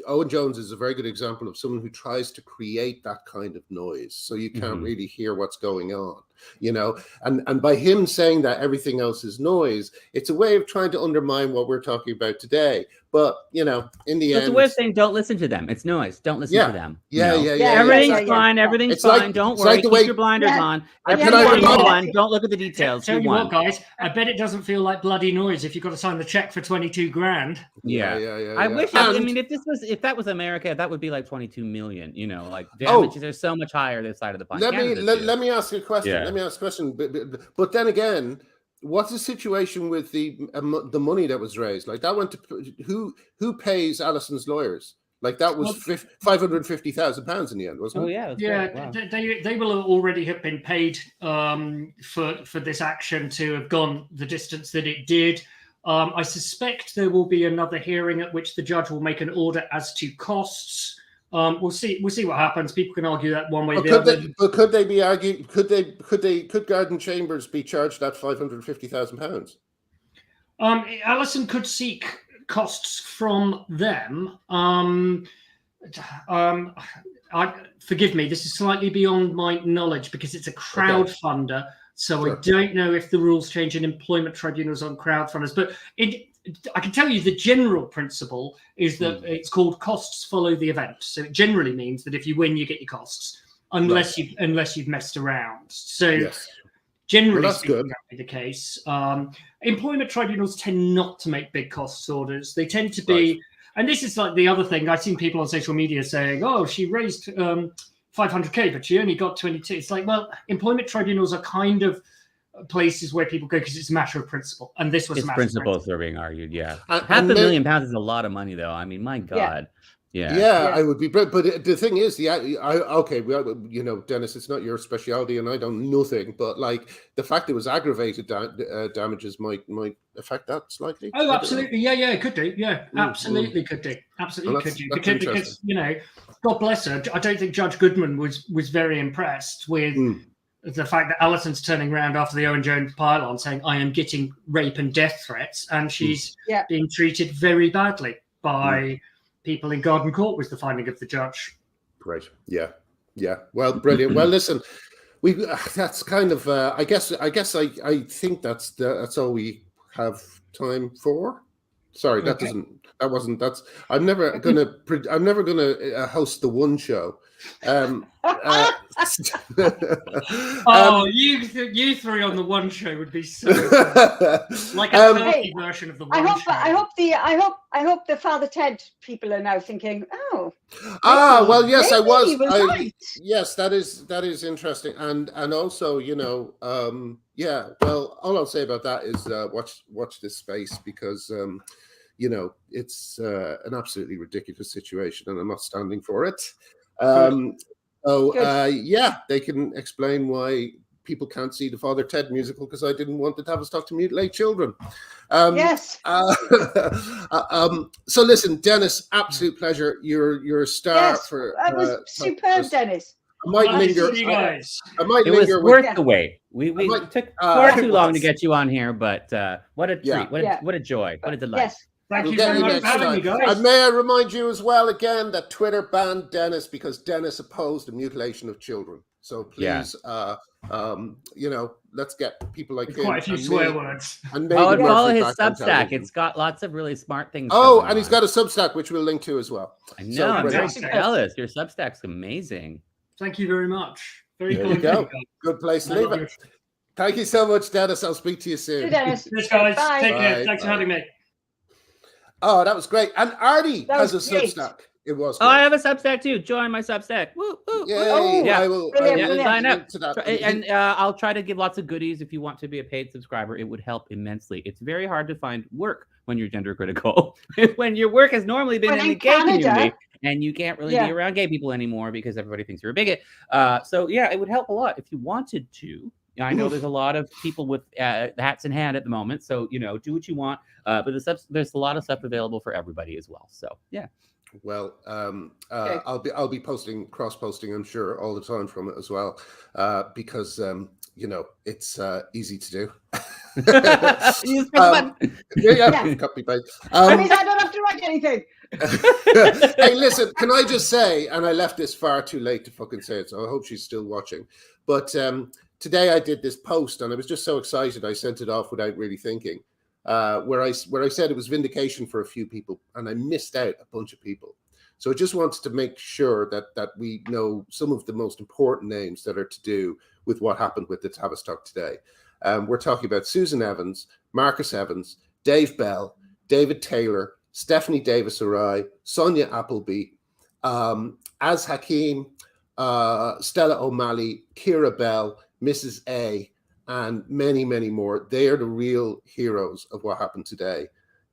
Owen Jones is a very good example of someone who tries to create that kind of noise, so you can't really hear what's going on, you know. And by him saying that everything else is noise, it's a way of trying to undermine what we're talking about today. But you know, in the end, it's a way of saying don't listen to them. It's noise. Don't listen to them. Yeah. Everything's fine. Everything's It's fine. like- Don't it's worry. like the Keep way- your blinders on. Can I Everything's remind- fine. Don't look at the details. Tell You you won. what, guys, I bet it doesn't feel like bloody noise if you've got to sign the check for 22 grand. Yeah. I wish. I mean, if that was America, that would be like 22 million. You know, like damages are so much higher this side of the pond. Let me ask you a question. Yeah. Let me ask a question. But then again, what's the situation with the money that was raised? Like that went to who pays Alison's lawyers? Like that was £550,000 in the end, wasn't it? Oh yeah. Yeah, wow. they will already have been paid for this action to have gone the distance that it did. I suspect there will be another hearing at which the judge will make an order as to costs. We'll see what happens. People can argue that one way or the other. But could they be argued? Could Garden Chambers be charged that £550,000? Alison could seek costs from them. Forgive me, this is slightly beyond my knowledge because it's a crowdfunder. So sure. I don't know if the rules change in employment tribunals on crowdfunders, but I can tell you the general principle is that it's called costs follow the event. So it generally means that if you win, you get your costs, unless you've messed around. So generally speaking, that would be the case. Employment tribunals tend not to make big costs orders. They tend to be, and this is like the other thing. I've seen people on social media saying, "Oh, she raised 500k, but she only got 22." It's like, well, employment tribunals are kind of places where people go because it's a matter of principle, and this was a matter of principle. Principles are being argued. Yeah, £500,000 is a lot of money, though. I mean, my God. Yeah, I would be, but the thing is, Dennis, it's not your specialty, and I don't nothing, but like the fact it was aggravated damages might affect that slightly. Oh, absolutely, yeah, it could do, absolutely could do, because God bless her. I don't think Judge Goodman was very impressed with the fact that Alison's turning around after the Owen Jones pile-on saying, "I am getting rape and death threats," and she's being treated very badly by people in Garden Court, was the finding of the judge. Great. Yeah. Well, brilliant. Well, listen, that's kind of I think that's all we have time for. Sorry, I'm never gonna host the one show. You three on the one show would be so like a turkey version of the one show. I hope the Father Ted people are now thinking, well, yes, I was. Right. Yes, that is interesting, and also, well, all I'll say about that is watch this space, because it's an absolutely ridiculous situation, and I'm not standing for it. They can explain why people can't see the Father Ted musical, because I didn't want the Tavistock to mutilate children. So listen, Dennis, absolute pleasure. You're a star. That was superb, Dennis. I might linger. It was worth the wait. We took far too long to get you on here, but what a treat! What a joy! What a delight! Yes. Thank you very much for having me, guys. And may I remind you as well again that Twitter banned Dennis because Dennis opposed the mutilation of children. So please, let's get people like him. Quite a few swear words. And follow his Substack. It's got lots of really smart things. And he's got a Substack, which we'll link to as well. I know. I'm very jealous. Your Substack's amazing. Thank you very much. Very there you go. Good place to leave it. Thank you so much, Dennis. I'll speak to you soon. Dennis. Cheers, guys. Bye. Take care. Thanks for having me. Oh, that was great. And Artie has a Substack. It was great. I have a Substack too. Join my Substack. Woo, woo, Yay. Yeah. I will sign up. to that. And I'll try to give lots of goodies if you want to be a paid subscriber. It would help immensely. It's very hard to find work when you're gender critical. When your work has normally been in the gay community, and you can't really be around gay people anymore because everybody thinks you're a bigot. So it would help a lot if you wanted to. I know there's a lot of people with hats in hand at the moment, so do what you want. But there's a lot of stuff available for everybody as well. So yeah. Well, I'll be cross-posting, I'm sure, all the time from it as well, because it's easy to do. Copy paste. That means I don't have to write anything. Hey, listen, can I just say, and I left this far too late to fucking say it, so I hope she's still watching. But today I did this post, and I was just so excited I sent it off without really thinking. Where I said it was vindication for a few people, and I missed out a bunch of people. So I just wanted to make sure that we know some of the most important names that are to do with what happened with the Tavistock today. We're talking about Susan Evans, Marcus Evans, Dave Bell, David Taylor, Stephanie Davis-Arai, Sonia Appleby, Az Hakim, Stella O'Malley, Kira Bell, Mrs. A, and many, many more. They are the real heroes of what happened today.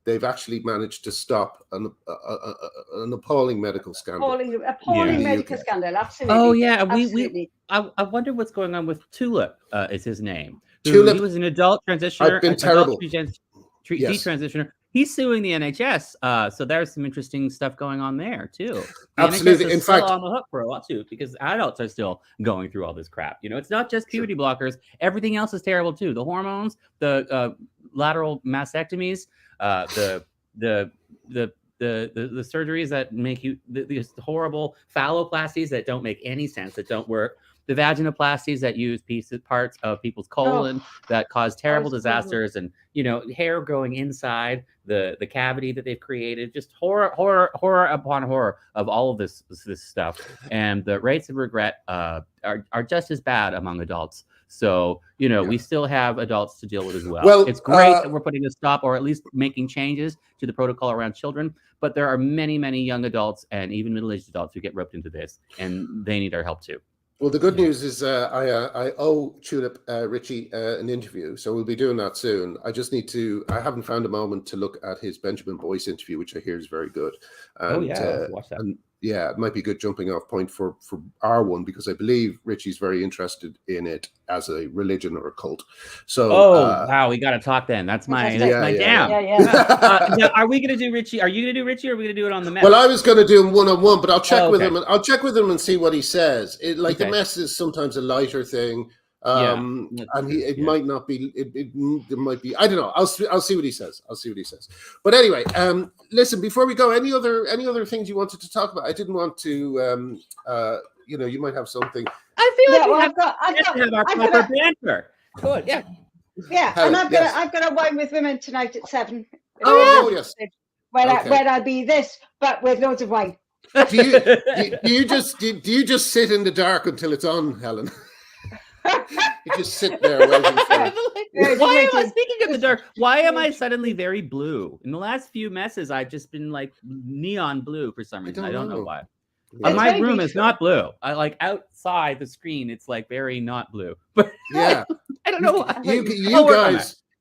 They've actually managed to stop an appalling medical scandal. Appalling medical scandal, absolutely. Oh yeah, absolutely. I wonder what's going on with Tulip. Is his name? Tulip. He was an adult transitioner. I've been terrible. Detransitioner. He's suing the NHS. So there's some interesting stuff going on there too. The Absolutely. NHS is In still fact, on the hook for a lot too, because adults are still going through all this crap. It's not just puberty blockers. Everything else is terrible too. The hormones, the lateral mastectomies, the surgeries that make you these horrible phalloplasties that don't make any sense, that don't work. The vaginoplasties that use parts of people's colon that cause terrible disasters, and hair growing inside the cavity that they've created. Just horror upon horror of all of this stuff. And the rates of regret are just as bad among adults. So we still have adults to deal with as well. Well, it's great that we're putting a stop, or at least making changes to the protocol around children. But there are many, many young adults and even middle-aged adults who get roped into this, and they need our help too. Well, the good news is I owe Tulip Ritchie an interview, so we'll be doing that soon. I just need to. I haven't found a moment to look at his Benjamin Boyce interview, which I hear is very good. And, watch that. And yeah, it might be a good jumping off point for our one, because I believe Richie's very interested in it as a religion or a cult. So wow, we got to talk then. That's my jam. Yeah. Now, are we going to do Richie? Are you going to do Richie, or are we going to do it on the mess? Well, I was going to do him one-on-one, but I'll check with him. And I'll check with him and see what he says. The mess is sometimes a lighter thing. And it might not be. It might be. I don't know. I'll see what he says. But anyway, listen. Before we go, any other things you wanted to talk about? I didn't want to. You might have something. I feel like I've got our proper banter. Good. Yeah. Yeah, and I've got a wine with women tonight at 7. Oh yes. Where I'll be this, but with loads of wine. Do you just sit in the dark until it's on, Helen? You just sit there waiting for speaking of the dark, why am I suddenly very blue? In the last few messes, I've just been like neon blue for some reason. I don't know why. My room is not blue. I like outside the screen, it's like very not blue. But yeah, I don't know why.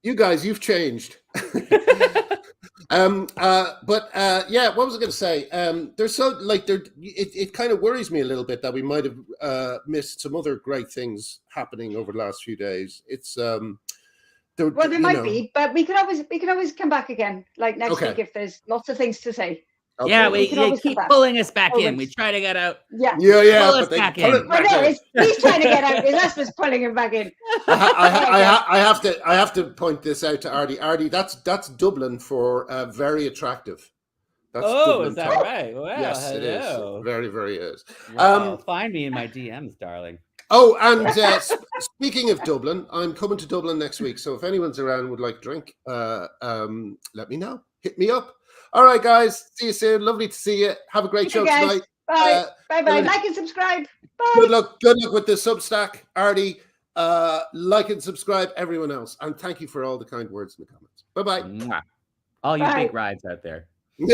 You guys, you've changed. What was I going to say? There's so it kind of worries me a little bit that we might have missed some other great things happening over the last few days. It's there might be, but we can always come back again, like next week, if there's lots of things to say. Okay. Yeah, we keep pulling us back in. We try to get out. Yeah. Pull us back in. He's trying to get out. It's us that's pulling him back in. I have to point this out to Artie. Artie, that's Dublin for very attractive. That's Dublin is that talk. right? Well, yes, hello. It is. Very, very is. Find me in my DMs, darling. Oh, and speaking of Dublin, I'm coming to Dublin next week. So if anyone's around and would like a drink, let me know. Hit me up. All right, guys. See you soon. Lovely to see you. Have a great show tonight. Bye. Bye. Like and subscribe. Bye. Good luck with the Substack, Artie. Like and subscribe, everyone else. And thank you for all the kind words in the comments. Bye-bye. All you big rides out there.